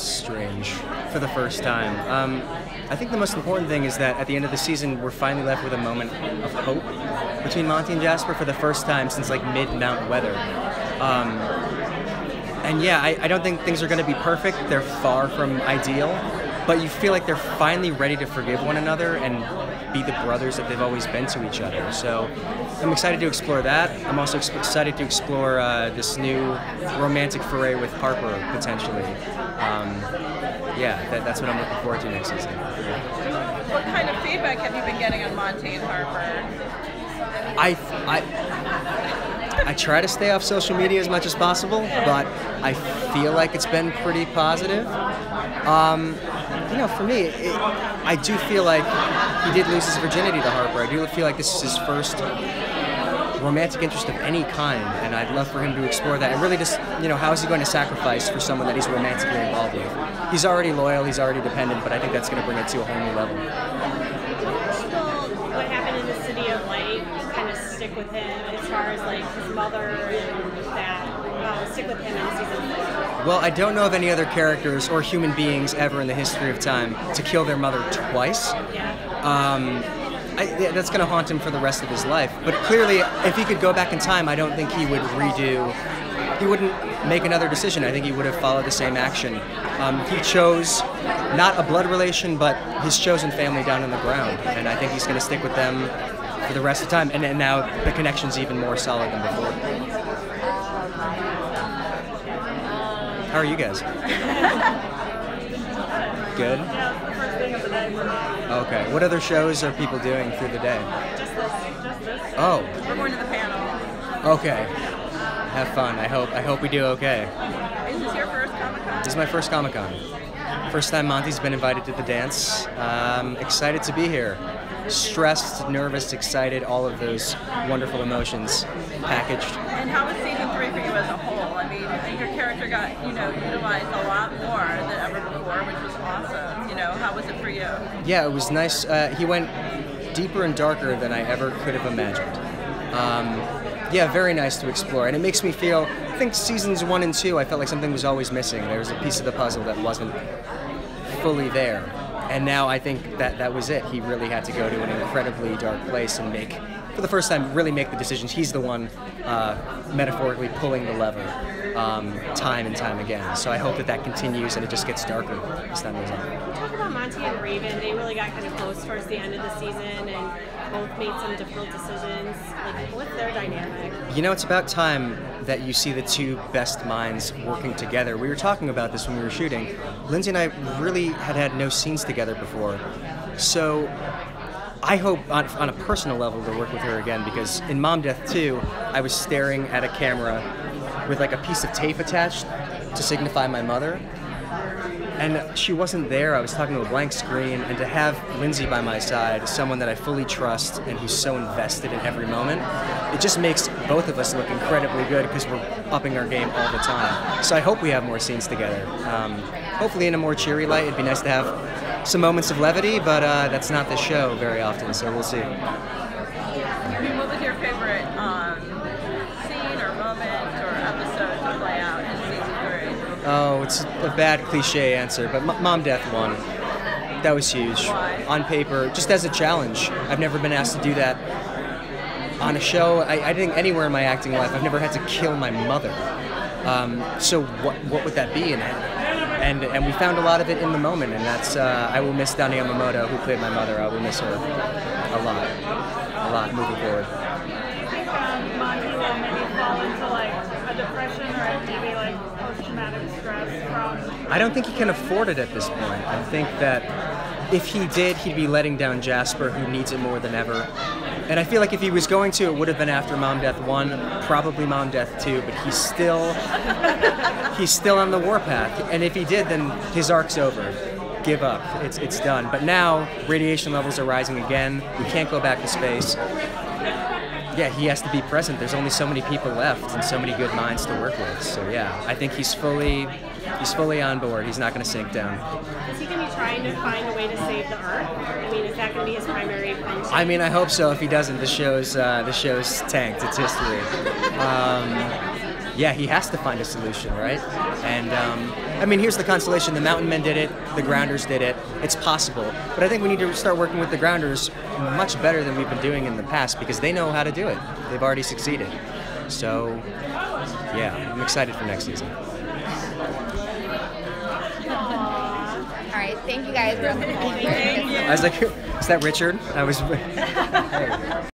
is strange for the first time. I think the most important thing is that at the end of the season, we're finally left with a moment of hope between Monty and Jasper for the first time since like mid-Mount Weather. And yeah, I don't think things are going to be perfect. They're far from ideal, but you feel like they're finally ready to forgive one another and be the brothers that they've always been to each other. So I'm excited to explore that. I'm also excited to explore this new romantic foray with Harper, potentially. Yeah, that's what I'm looking forward to next season. What kind of feedback have you been getting on Monty and Harper? I try to stay off social media as much as possible, but I feel like it's been pretty positive. You know, for me, I do feel like he did lose his virginity to Harper. I do feel like this is his first romantic interest of any kind, and I'd love for him to explore that. And really just, you know, how is he going to sacrifice for someone that he's romantically involved with? He's already loyal, he's already dependent, but I think that's going to bring it to a whole new level. What happened in the City of Light kind of stick with him as far as like his mother and that stick with him in season 4? Well, I don't know of any other characters or human beings ever in the history of time to kill their mother twice. Yeah. That's going to haunt him for the rest of his life. But clearly, if he could go back in time, I don't think he would he wouldn't make another decision. I think he would have followed the same action. He chose not a blood relation, but his chosen family down on the ground. And I think he's going to stick with them for the rest of the time. And now the connection's even more solid than before. How are you guys? Good? Yeah, it's the first thing of the day for me. Okay. What other shows are people doing through the day? Just this. Oh. We're going to the panel. Okay. Have fun. I hope we do okay. Is this your first Comic-Con? This is my first Comic-Con. First time Monty's been invited to the dance. Excited to be here. Stressed, nervous, excited, all of those wonderful emotions packaged. And how was season 3 for you as a whole? I mean, your character got, utilized a lot more than ever before, which was awesome. How was it for you? Yeah, it was nice. He went deeper and darker than I ever could have imagined. Yeah, very nice to explore. And it makes me feel, I think seasons 1 and 2, I felt like something was always missing. There was a piece of the puzzle that wasn't fully there. And now I think that was it. He really had to go to an incredibly dark place and for the first time, really make the decisions. He's the one metaphorically pulling the lever time and time again. So I hope that continues and it just gets darker as time goes on. Talk about Monty and Raven. They really got kind of close towards the end of the season and both made some difficult decisions. Like, what's their dynamic? It's about time that you see the two best minds working together. We were talking about this when we were shooting. Lindsay and I really had no scenes together before. So I hope on a personal level to work with her again, because in Mom Death 2, I was staring at a camera with like a piece of tape attached to signify my mother. And she wasn't there. I was talking to a blank screen, and to have Lindsay by my side, someone that I fully trust and who's so invested in every moment, it just makes both of us look incredibly good because we're upping our game all the time. So I hope we have more scenes together. Hopefully in a more cheery light. It'd be nice to have some moments of levity, but that's not the show very often, so we'll see. What was your favorite scene or moment or episode to play out in season 3? Oh, it's a bad cliche answer, but Mom Death won. That was huge. Why? On paper, just as a challenge. I've never been asked to do that on a show. I think anywhere in my acting life, I've never had to kill my mother. So what would that be in it? And we found a lot of it in the moment, and that's, I will miss Dani Yamamoto, who played my mother. I will miss her a lot moving forward. I think Monty will maybe fall into like a depression or maybe like post-traumatic stress from... I don't think he can afford it at this point. I think that if he did, he'd be letting down Jasper, who needs it more than ever. And I feel like if he was going to, it would have been after Mom Death 1, probably Mom Death 2, but he's still on the warpath. And if he did, then his arc's over. Give up. It's done. But now, radiation levels are rising again. We can't go back to space. Yeah, he has to be present. There's only so many people left and so many good minds to work with. So yeah, I think he's fully on board. He's not going to sink down. Is he going to be trying to find a way to save the Earth? I mean, is that going to be his primary function? I mean, I hope so. If he doesn't, the show's tanked. It's history. yeah, he has to find a solution, right? And I mean, here's the consolation: the Mountain Men did it, the Grounders did it. It's possible, but I think we need to start working with the Grounders much better than we've been doing in the past because they know how to do it. They've already succeeded. So, yeah, I'm excited for next season. All right, thank you guys. Thank you. I was like, is that Richard? I was. Hey.